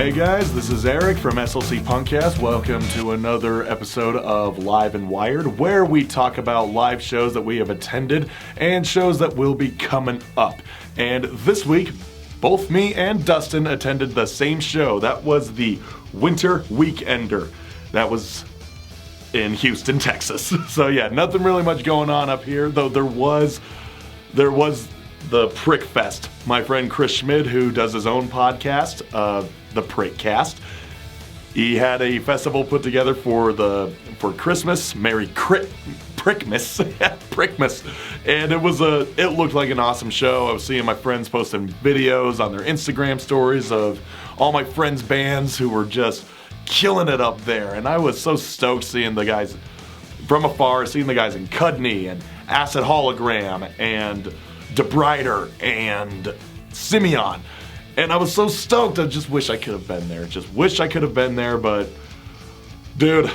Hey guys, this is Eric from SLC Punkcast. Welcome to another episode of Live and Wired, where we talk about live shows that we have attended and shows that will be coming up. And this week, both me and Dustin attended the same show. That was the Winter Weekender. That was in Houston, Texas. So yeah, nothing really much going on up here, though there was the Prick Fest. My friend Chris Schmid, who does his own podcast, the Prickcast, he had a festival put together for Christmas. Merry Prickmas, Prickmas, and it looked like an awesome show. I was seeing my friends posting videos on their Instagram stories of all my friends' bands who were just killing it up there, and I was so stoked seeing the guys from afar, seeing the guys in Cudney and Acid Hologram and DeBrider and Simeon. And I was so stoked, I just wish I could have been there. But dude,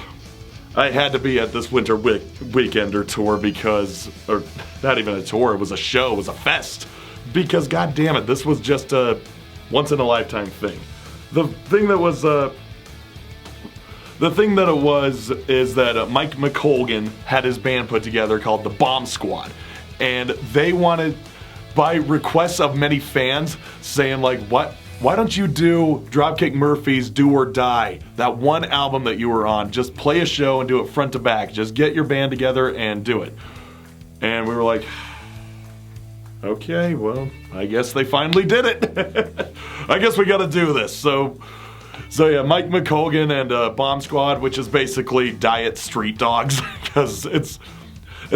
I had to be at this Winter Weekender tour because, or not even a tour, it was a show, it was a fest. Because god damn it, this was just a once in a lifetime thing. The thing that it was is that Mike McColgan had his band put together called the Bomb Squad. And they wanted, by requests of many fans, saying like, why don't you do Dropkick Murphys' Do or Die, that one album that you were on, just play a show and do it front to back, just get your band together and do it. And we were like, okay, well, I guess they finally did it. I guess we gotta do this. So yeah, Mike McColgan and Bomb Squad, which is basically Diet Street Dogs, because it's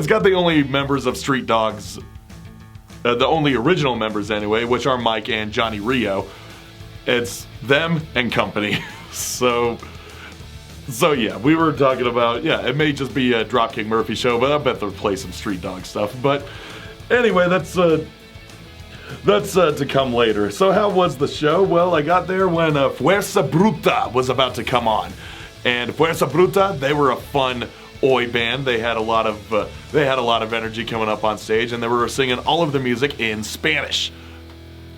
got the only members of Street Dogs, the only original members anyway, which are Mike and Johnny Rio. It's them and company. So yeah, we were talking about, yeah, it may just be a Dropkick Murphy show, but I bet they'll play some Street Dog stuff. But anyway, that's to come later. So how was the show? Well, I got there when Fuerza Bruta was about to come on. And Fuerza Bruta, they were a fun oi band. They had a lot of energy coming up on stage, and they were singing all of the music in Spanish.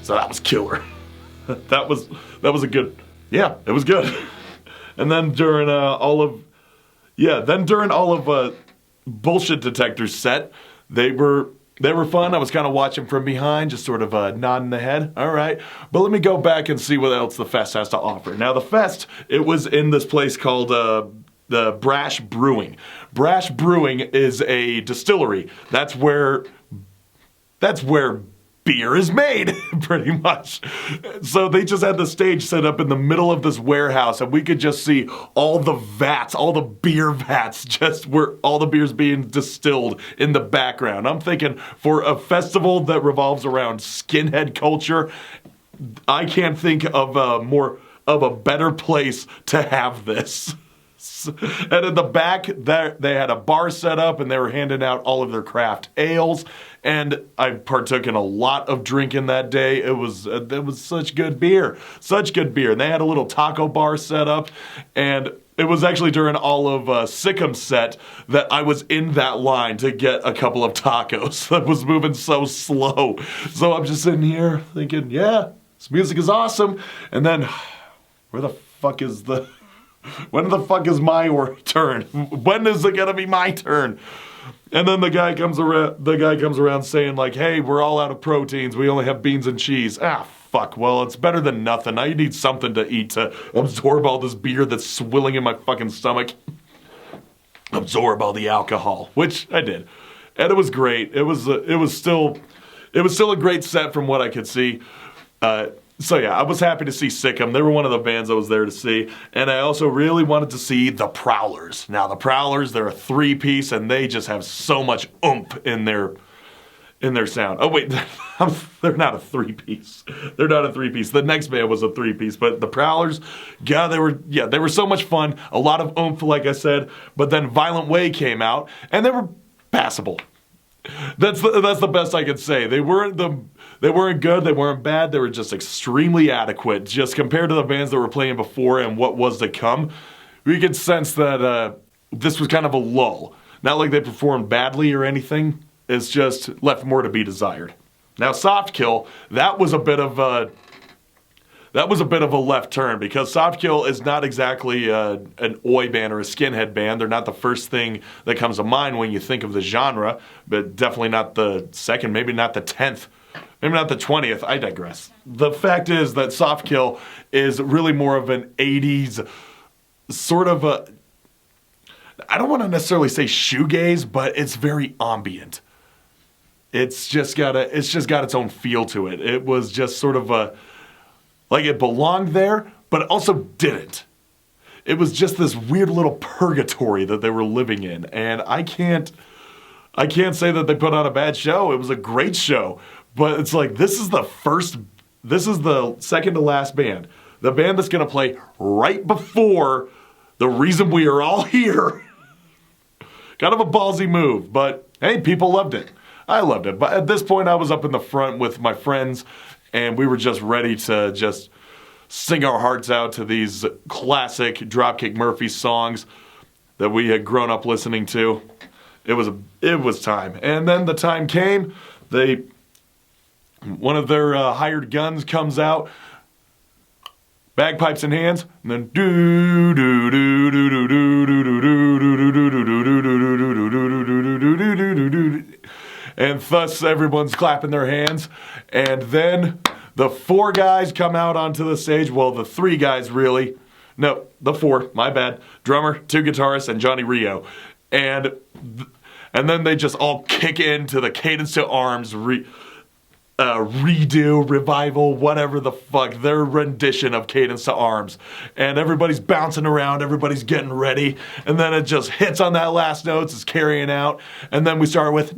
So that was killer. that was a good, yeah, it was good. And then during all of Bullshit Detector's set, they were fun. I was kind of watching from behind, just sort of nodding the head. All right, but let me go back and see what else the fest has to offer. Now the fest, it was in this place called the Brash Brewing. Brash Brewing is a distillery. That's where beer is made, pretty much. So they just had the stage set up in the middle of this warehouse, and we could just see all the vats, all the beer vats, just where all the beer's being distilled in the background. I'm thinking, for a festival that revolves around skinhead culture, I can't think of a better place to have this. And in the back, they had a bar set up, and they were handing out all of their craft ales. And I partook in a lot of drinking that day. It was such good beer, And they had a little taco bar set up, and it was actually during all of Sickham's set that I was in that line to get a couple of tacos. That was moving so slow. So I'm just sitting here thinking, yeah, this music is awesome. And then, when the fuck is my turn? When is it gonna be my turn? And then the guy comes around saying like, hey, we're all out of proteins. We only have beans and cheese. Ah, fuck. Well, it's better than nothing. I need something to eat to absorb all this beer that's swilling in my fucking stomach. Absorb all the alcohol, which I did. And it was great. It was still a great set from what I could see. So yeah, I was happy to see Sickham. They were one of the bands I was there to see. And I also really wanted to see the Prowlers. Now the Prowlers, they're a three-piece, and they just have so much oomph in their sound. Oh wait, they're not a three-piece. They're not a three-piece. The next band was a three-piece, but the Prowlers, God, they were so much fun. A lot of oomph, like I said. But then Violent Way came out, and they were passable. That's the best I could say. They weren't good, they weren't bad, they were just extremely adequate. Just compared to the bands that were playing before and what was to come, we could sense that this was kind of a lull. Not like they performed badly or anything, it's just left more to be desired. Now Soft Kill, that was a bit of that was a bit of a left turn because Softkill is not exactly an oi band or a skinhead band. They're not the first thing that comes to mind when you think of the genre, but definitely not the second, maybe not the 10th, maybe not the 20th. I digress. The fact is that Softkill is really more of an 80s sort of a, I don't want to necessarily say shoegaze, but it's very ambient. It's just got its own feel to it. It was just sort of a, like it belonged there, but it also didn't. It was just this weird little purgatory that they were living in. And I can't say that they put on a bad show. It was a great show. But it's like, this is the second to last band. The band that's going to play right before the reason we are all here. Kind of a ballsy move, but hey, people loved it. I loved it. But at this point, I was up in the front with my friends, and we were just ready to just sing our hearts out to these classic Dropkick Murphys songs that we had grown up listening to. It was time. And then the time came. One of their hired guns comes out, bagpipes in hands, and then do do do do do do do do do do do do do do do do, and thus everyone's clapping their hands, and then the four guys come out onto the stage. Well, the three guys really. No, the four. My bad. Drummer, two guitarists, and Johnny Rio, and then they just all kick into the Cadence to Arms redo, revival, whatever the fuck, their rendition of Cadence to Arms. And everybody's bouncing around, everybody's getting ready, and then it just hits on that last note, it's carrying out, and then we start with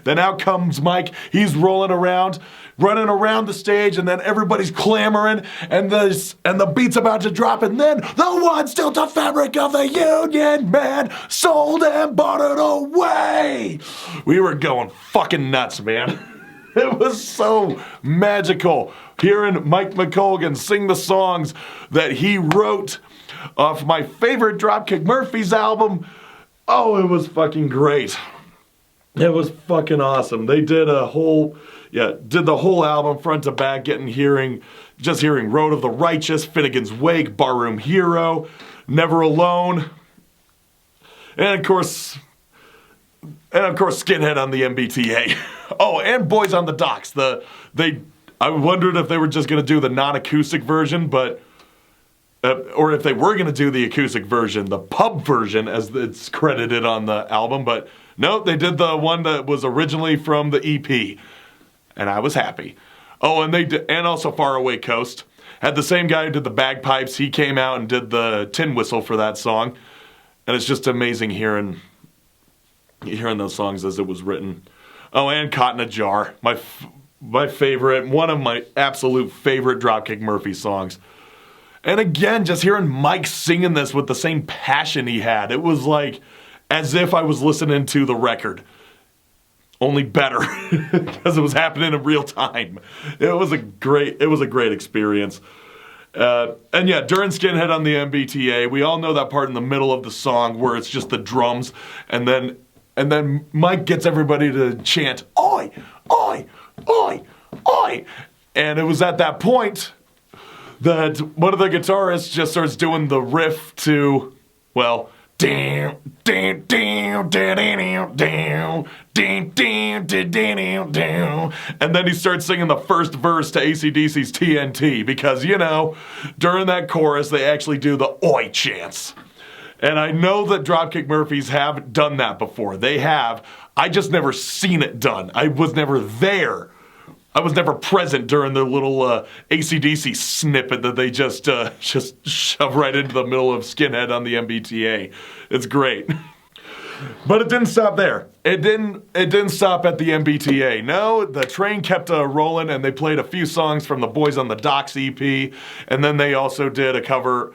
then out comes Mike, he's rolling around, running around the stage, and then everybody's clamoring, and the beat's about to drop, and then the one still to fabric of the Union Man sold and bought it away. We were going fucking nuts, man. It was so magical hearing Mike McColgan sing the songs that he wrote off my favorite Dropkick Murphys album. Oh, it was fucking great. It was fucking awesome. They did the whole album front to back, hearing Road of the Righteous, Finnegan's Wake, Barroom Hero, Never Alone, and of course Skinhead on the MBTA. Oh, and Boys on the Docks. I wondered if they were just going to do the non-acoustic version, but or if they were going to do the acoustic version, the pub version, as it's credited on the album, but no, they did the one that was originally from the EP, and I was happy. Oh, and also Far Away Coast had the same guy who did the bagpipes. He came out and did the tin whistle for that song, and it's just amazing hearing those songs as it was written. Oh, and Caught in a Jar, my favorite, one of my absolute favorite Dropkick Murphys songs. And again, just hearing Mike singing this with the same passion he had, it was like as if I was listening to the record, only better, because it was happening in real time. It was a great experience. And yeah, during Skinhead on the MBTA, we all know that part in the middle of the song where it's just the drums, and then Mike gets everybody to chant, "Oi, oi, oi, oi," and it was at that point that one of the guitarists just starts doing the riff to, well, and then he starts singing the first verse to AC/DC's TNT, because, during that chorus, they actually do the oi chants. And I know that Dropkick Murphys have done that before. They have. I just never seen it done. I was never there. I was never present during the little AC/DC snippet that they just shove right into the middle of Skinhead on the MBTA. It's great. But it didn't stop there. It didn't stop at the MBTA. No, the train kept rolling, and they played a few songs from the Boys on the Docks EP, and then they also did a cover,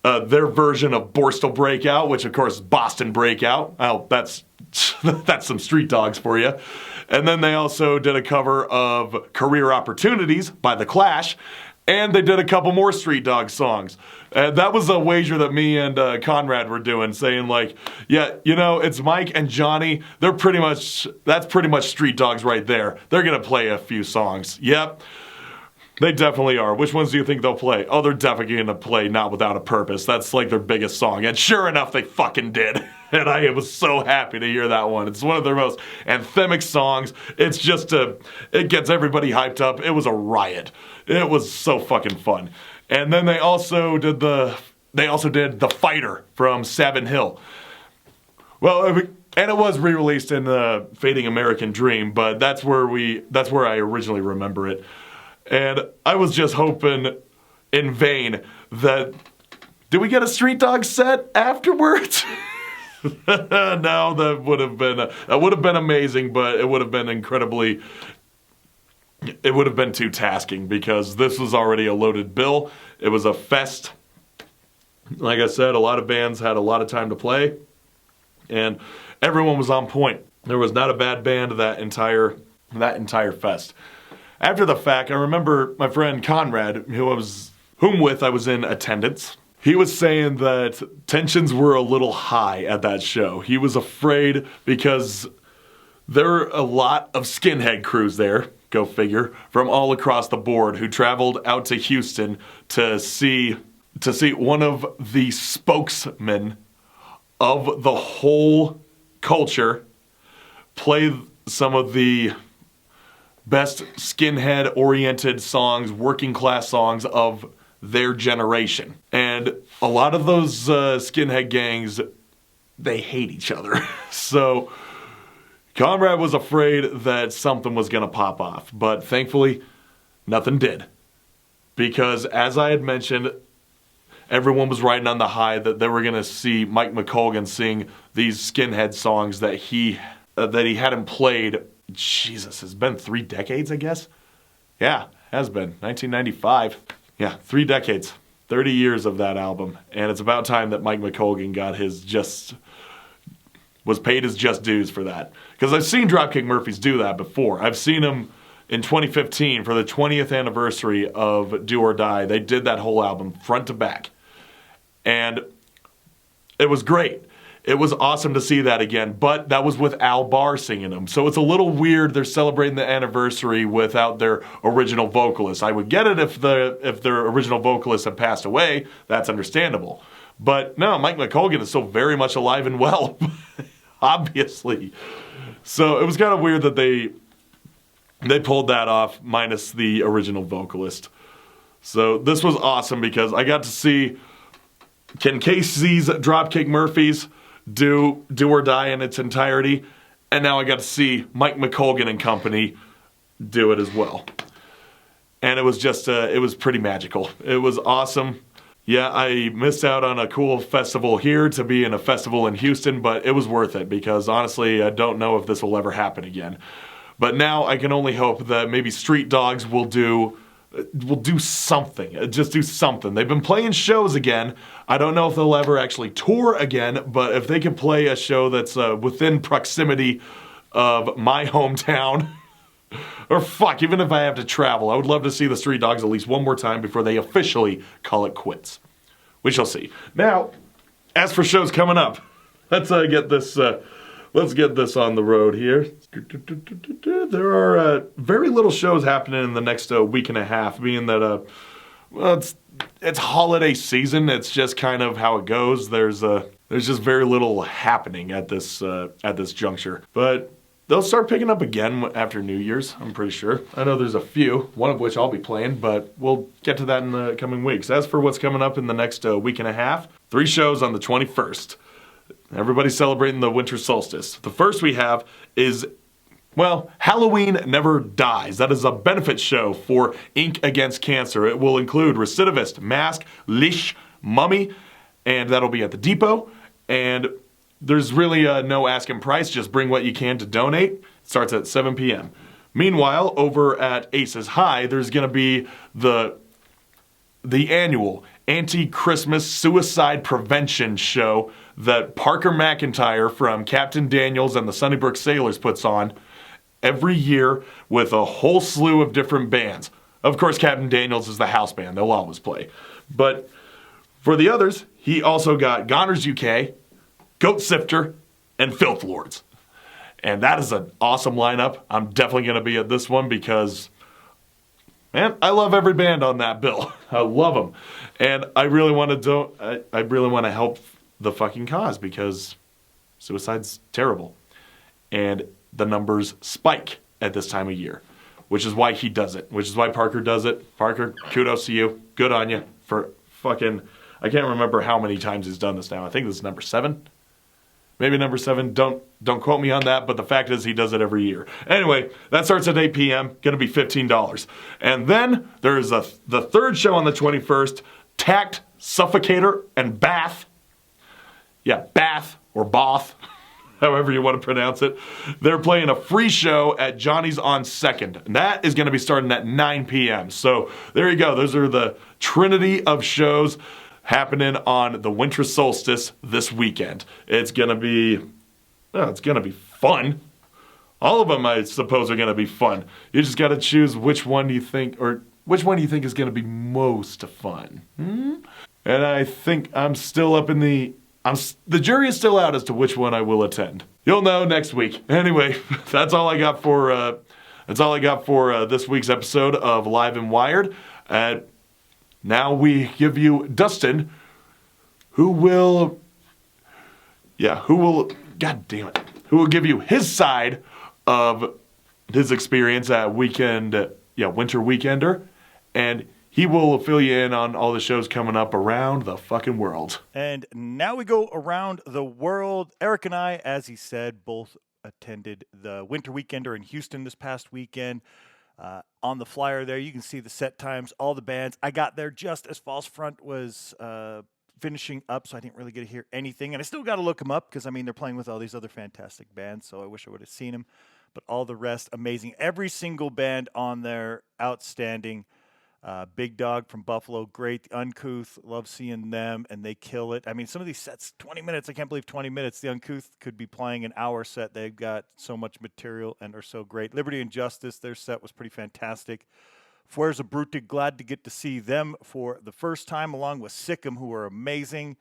their version of Borstal Breakout, which of course is Boston Breakout. Well, that's some Street Dogs for you. And then they also did a cover of Career Opportunities by The Clash. And they did a couple more Street Dog songs. That was a wager that me and Conrad were doing, saying like, yeah, it's Mike and Johnny. That's pretty much Street Dogs right there. They're going to play a few songs. Yep. They definitely are. Which ones do you think they'll play? Oh, they're definitely going to play Not Without a Purpose. That's like their biggest song. And sure enough, they fucking did. And I was so happy to hear that one. It's one of their most anthemic songs. It's just it gets everybody hyped up. It was a riot. It was so fucking fun. And then they also did the Fighter from Savin Hill. Well, and it was re-released in Fading American Dream, but that's where I originally remember it. And I was just hoping in vain that, did we get a Street Dog set afterwards? No, that would have been amazing, but it would have been too tasking because this was already a loaded bill. It was a fest. Like I said, a lot of bands had a lot of time to play, and everyone was on point. There was not a bad band that entire fest. After the fact, I remember my friend Conrad, whom with I was in attendance. He was saying that tensions were a little high at that show. He was afraid because there were a lot of skinhead crews there, go figure, from all across the board who traveled out to Houston to see one of the spokesmen of the whole culture play some of the best skinhead-oriented songs, working-class songs of their generation. And a lot of those skinhead gangs, they hate each other. So Conrad was afraid that something was going to pop off. But thankfully, nothing did. Because as I had mentioned, everyone was riding on the high that they were going to see Mike McColgan sing these skinhead songs that he hadn't played. Jesus, it's been 3 decades, I guess? Yeah, has been. 1995. Yeah, 3 decades. 30 years of that album. And it's about time that Mike McColgan was paid his just dues for that. Because I've seen Dropkick Murphys do that before. I've seen them in 2015 for the 20th anniversary of Do or Die. They did that whole album front to back. And it was great. It was awesome to see that again, but that was with Al Barr singing them. So it's a little weird they're celebrating the anniversary without their original vocalist. I would get it if their original vocalist had passed away. That's understandable. But no, Mike McColgan is still very much alive and well, obviously. So it was kind of weird that they pulled that off minus the original vocalist. So this was awesome because I got to see Ken Casey's Dropkick Murphys do or Die in its entirety, and now I got to see Mike McColgan and company do it as well. And it was just, it was pretty magical. It was awesome. Yeah, I missed out on a cool festival here to be in a festival in Houston, but it was worth it because honestly, I don't know if this will ever happen again. But now I can only hope that maybe Street Dogs will do something. Just do something. They've been playing shows again. I don't know if they'll ever actually tour again, but if they can play a show that's within proximity of my hometown, or fuck, even if I have to travel, I would love to see the Street Dogs at least one more time before they officially call it quits. We shall see. Now, as for shows coming up, let's get this on the road here. There are very little shows happening in the next week and a half, being that it's holiday season. It's just kind of how it goes. There's just very little happening at this juncture. But they'll start picking up again after New Year's, I'm pretty sure. I know there's a few, one of which I'll be playing, but we'll get to that in the coming weeks. As for what's coming up in the next week and a half, 3 shows on the 21st. Everybody's celebrating the winter solstice. The first we have is, well, Halloween Never Dies. That is a benefit show for Inc. Against Cancer. It will include Recidivist, Mask, Lish, Mummy, and that'll be at the Depot. And there's really no asking price. Just bring what you can to donate. It starts at 7 p.m. Meanwhile, over at Aces High, there's going to be the annual anti-Christmas suicide prevention show that Parker McIntyre from Captain Daniels and the Sunnybrook Sailors puts on every year with a whole slew of different bands. Of course, Captain Daniels is the house band. They'll always play. But for the others, he also got Goners UK, Goat Sifter, and Filth Lords. And that is an awesome lineup. I'm definitely going to be at this one because, man, I love every band on that bill. I love them. And I really want to help the fucking cause because suicide's terrible. And the numbers spike at this time of year, which is why he does it, which is why Parker does it. Parker, kudos to you. Good on you for fucking, I can't remember how many times he's done this now. I think this is number 7. Maybe number 7. Don't quote me on that, but the fact is he does it every year. Anyway, that starts at 8 p.m. Going to be $15. And then there's the third show on the 21st, Tact, Suffocator, and Bath. Yeah, Bath or Both, however you want to pronounce it. They're playing a free show at Johnny's on 2nd. And that is going to be starting at 9 p.m. So there you go. Those are the trinity of shows happening on the winter solstice this weekend. It's gonna be fun. All of them, I suppose, are gonna be fun. You just gotta choose which one you think is gonna be most fun. And I think the jury is still out as to which one I will attend. You'll know next week. Anyway, that's all I got for this week's episode of Live and Wired. Now we give you Dustin, who will give you his side of his experience at Winter Weekender, and he will fill you in on all the shows coming up around the fucking world. And now we go around the world. Eric and I, as he said, both attended the Winter Weekender in Houston this past weekend. On the flyer there, you can see the set times, all the bands. I got there just as False Front was finishing up, so I didn't really get to hear anything. And I still got to look them up because, they're playing with all these other fantastic bands, so I wish I would have seen them. But all the rest, amazing. Every single band on there, outstanding. Big Dog from Buffalo, great. Uncouth, love seeing them, and they kill it. Some of these sets, 20 minutes, I can't believe 20 minutes. The Uncouth could be playing an hour set. They've got so much material and are so great. Liberty and Justice, their set was pretty fantastic. Fuerza Bruta, glad to get to see them for the first time, along with Sikkim, who are amazing.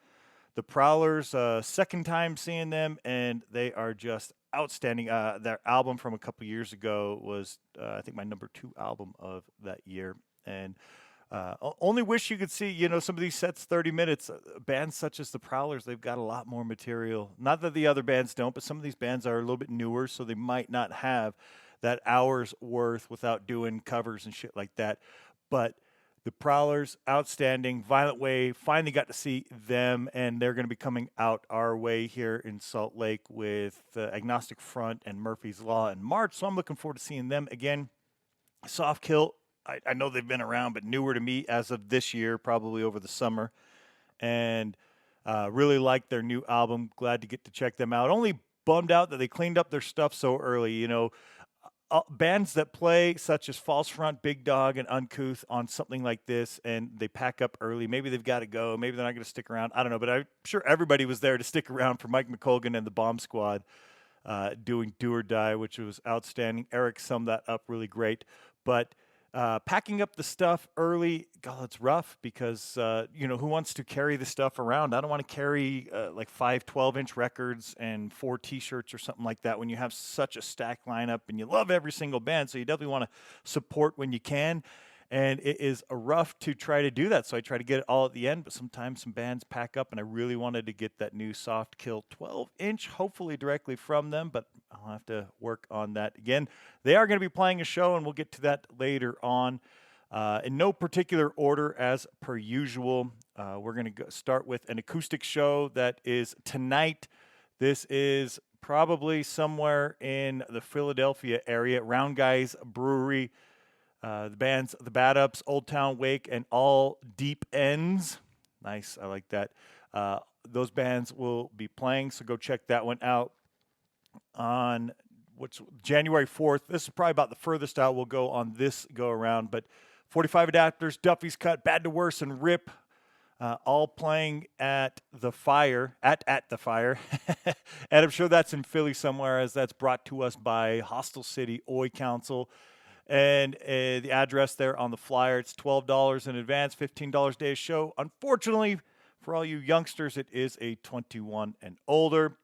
The Prowlers, second time seeing them, and they are just outstanding. Their album from a couple years ago was, I think, my number 2 album of that year. And only wish you could see, some of these sets, 30 minutes. Bands such as the Prowlers, they've got a lot more material. Not that the other bands don't, but some of these bands are a little bit newer, so they might not have that hour's worth without doing covers and shit like that. But the Prowlers, outstanding. Violent Wave, finally got to see them, and they're going to be coming out our way here in Salt Lake with Agnostic Front and Murphy's Law in March, so I'm looking forward to seeing them again. Soft Kill, I know they've been around, but newer to me as of this year, probably over the summer. And really like their new album. Glad to get to check them out. Only bummed out that they cleaned up their stuff so early. Bands that play, such as False Front, Big Dog, and Uncouth, on something like this, and they pack up early. Maybe they've got to go. Maybe they're not going to stick around. I don't know, but I'm sure everybody was there to stick around for Mike McColgan and the Bomb Squad doing Do or Die, which was outstanding. Eric summed that up really great. But packing up the stuff early, God, it's rough because, who wants to carry the stuff around? I don't want to carry like 5 12-inch records and 4 T-shirts or something like that when you have such a stacked lineup and you love every single band, so you definitely want to support when you can. And it is rough to try to do that, so I try to get it all at the end, but sometimes some bands pack up, and I really wanted to get that new Soft Kill 12-inch, hopefully directly from them, but I'll have to work on that again. They are going to be playing a show, and we'll get to that later on. In no particular order as per usual, we're going to start with an acoustic show that is tonight. This is probably somewhere in the Philadelphia area, Round Guys Brewery. The bands, the Bad Ups, Old Town Wake, and All Deep Ends. Nice, I like that. Those bands will be playing, so go check that one out on January 4th. This is probably about the furthest out we'll go on this go-around, but 45 Adapters, Duffy's Cut, Bad to Worse, and Rip, all playing at the Fire, at the Fire. And I'm sure that's in Philly somewhere, as that's brought to us by Hostel City Oi Council. And the address there on the flyer, it's $12 in advance, $15 day of show. Unfortunately, for all you youngsters, it is a 21 and older.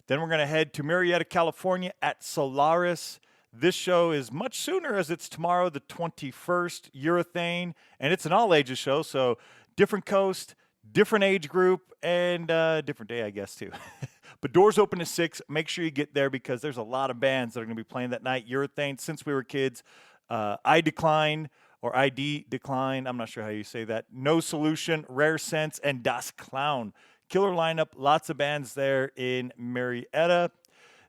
Then we're going to head to Marietta, California at Solaris. This show is much sooner as it's tomorrow, the 21st, urethane, and it's an all-ages show, so different coast, different age group, and different day, I guess, too. But doors open at 6. Make sure you get there because there's a lot of bands that are going to be playing that night. Urethane, Since We Were Kids, I Decline, or ID Decline, I'm not sure how you say that, No Solution, Rare Sense, and Das Clown. Killer lineup, lots of bands there in Marietta.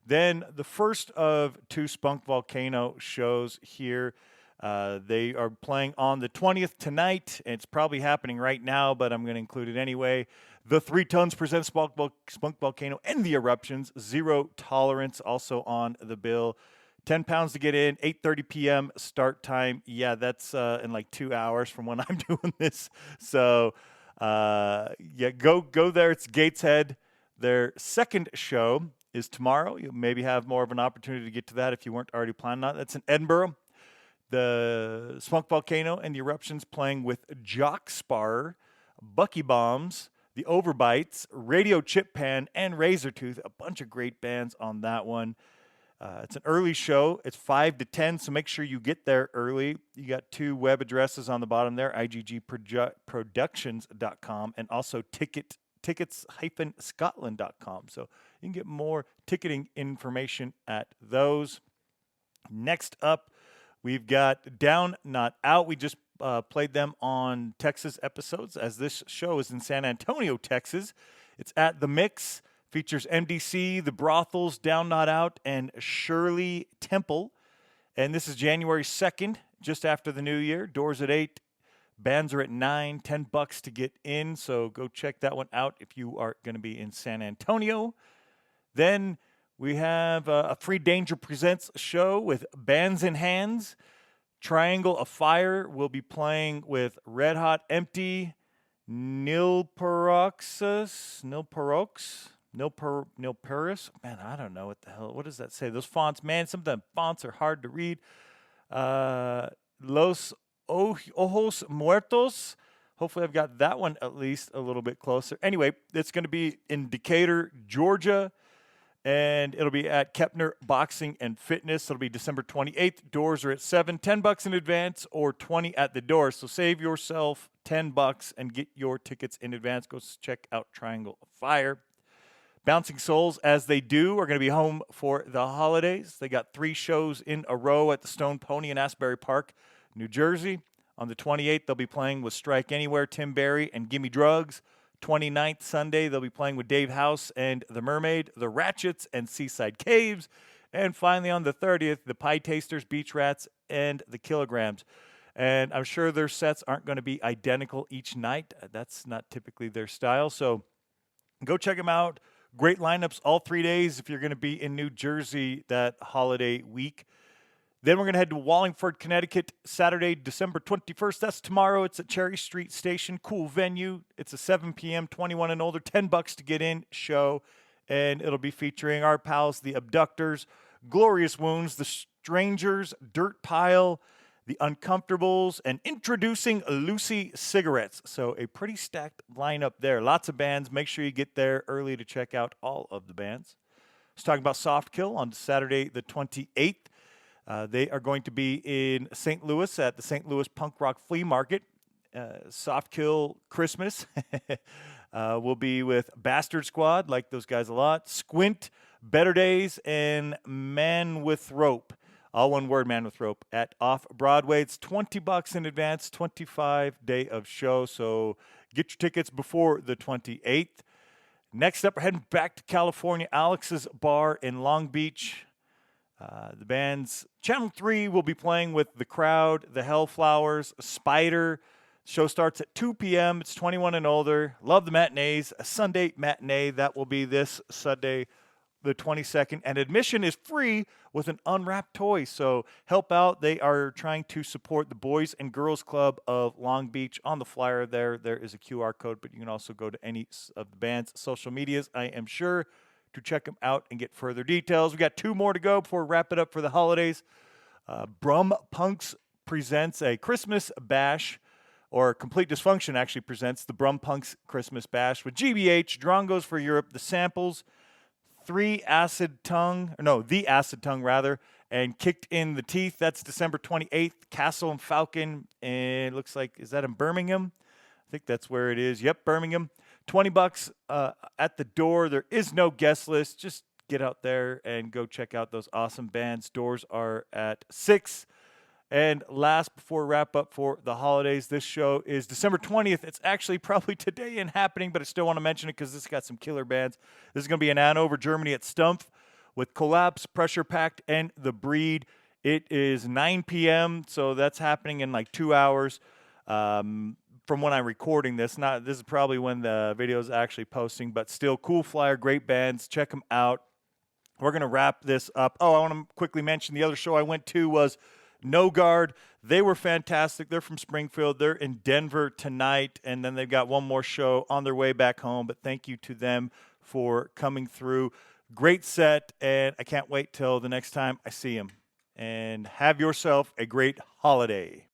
Then the first of 2 Spunk Volcano shows here. They are playing on the 20th tonight. It's probably happening right now, but I'm going to include it anyway. The 3 Tons presents Spunk Volcano and the Eruptions. Zero Tolerance also on the bill. 10 pounds to get in, 8:30 p.m. start time. Yeah, that's in like 2 hours from when I'm doing this. So, yeah, go there. It's Gateshead. Their second show is tomorrow. You'll maybe have more of an opportunity to get to that if you weren't already planning on it. That's in Edinburgh. The Spunk Volcano and the Eruptions playing with Jock Spar, Bucky Bombs, the Overbites, Radio Chip Pan, and Razortooth. A bunch of great bands on that one. It's an early show. It's 5 to 10, so make sure you get there early. You got 2 web addresses on the bottom there, iggproductions.com, and also tickets-scotland.com. So you can get more ticketing information at those. Next up, we've got Down, Not Out. We just played them on Texas episodes, as this show is in San Antonio, Texas. It's at The Mix. Features MDC, The Brothels, Down Not Out, and Shirley Temple. And this is January 2nd, just after the new year. Doors at 8. Bands are at 9, $10 to get in. So go check that one out if you are going to be in San Antonio. Then we have a Free Danger Presents show with Bands in Hands. Triangle of Fire will be playing with Red Hot Empty, Nilperox. Man, I don't know what the hell. What does that say? Those fonts, man, some of the fonts are hard to read. Los Ojos Muertos. Hopefully I've got that one at least a little bit closer. Anyway, it's going to be in Decatur, Georgia, and it'll be at Kepner Boxing and Fitness. It'll be December 28th. Doors are at $7, $10 in advance, or $20 at the door. So save yourself $10 and get your tickets in advance. Go check out Triangle of Fire. Bouncing Souls, as they do, are going to be home for the holidays. They got 3 shows in a row at the Stone Pony in Asbury Park, New Jersey. On the 28th, they'll be playing with Strike Anywhere, Tim Barry, and Gimme Drugs. 29th, Sunday, they'll be playing with Dave House and The Mermaid, The Ratchets, and Seaside Caves. And finally, on the 30th, the Pie Tasters, Beach Rats, and the Kilograms. And I'm sure their sets aren't going to be identical each night. That's not typically their style. So go check them out. Great lineups all 3 days if you're going to be in New Jersey that holiday week. Then we're going to head to Wallingford, Connecticut, Saturday, December 21st. That's tomorrow. It's at Cherry Street Station. Cool venue. It's a 7 p.m., 21 and older, $10 to get in show. And it'll be featuring our pals, the Abductors, Glorious Wounds, the Strangers, Dirt Pile, the Uncomfortables, and introducing Lucy Cigarettes. So a pretty stacked lineup there. Lots of bands. Make sure you get there early to check out all of the bands. Let's talk about Soft Kill on Saturday the 28th. They are going to be in St. Louis at the St. Louis Punk Rock Flea Market. Soft Kill Christmas will be with Bastard Squad, like those guys a lot, Squint, Better Days, and Man with Rope. All one word, Man with Rope, at Off Broadway. It's $20 in advance, 25 day of show. So get your tickets before the 28th. Next up, we're heading back to California, Alex's Bar in Long Beach. The band's Channel 3 will be playing with The Crowd, The Hellflowers, Spider. Show starts at 2 p.m. It's 21 and older. Love the matinees. A Sunday matinee. That will be this Sunday, the 22nd. And admission is free with an unwrapped toy. So help out. They are trying to support the Boys and Girls Club of Long Beach. On the flyer there is a QR code, but you can also go to any of the band's social medias, I am sure, to check them out and get further details. We got 2 more to go before we wrap it up for the holidays. Brum Punks presents a Christmas bash, or Complete Dysfunction actually presents the Brum Punks Christmas Bash with GBH, Drongos for Europe, The Samples, The Acid Tongue rather, and Kicked in the Teeth. That's December 28th, Castle and Falcon, and it looks like, is that in Birmingham? I think that's where it is. Yep, Birmingham. $20 at the door. There is no guest list. Just get out there and go check out those awesome bands. Doors are at 6. And last, before we wrap up for the holidays, this show is December 20th. It's actually probably today and happening, but I still want to mention it because this got some killer bands. This is going to be in Hanover, Germany at Stumpf with Collapse, Pressure Pact, and The Breed. It is 9 p.m., so that's happening in like 2 hours. From when I'm recording this. This is probably when the video is actually posting, but still, cool flyer, great bands. Check them out. We're going to wrap this up. Oh, I want to quickly mention the other show I went to was No Guard. They were fantastic. They're from Springfield. They're in Denver tonight, and then they've got one more show on their way back home, but thank you to them for coming through. Great set, and I can't wait till the next time I see them. And have yourself a great holiday.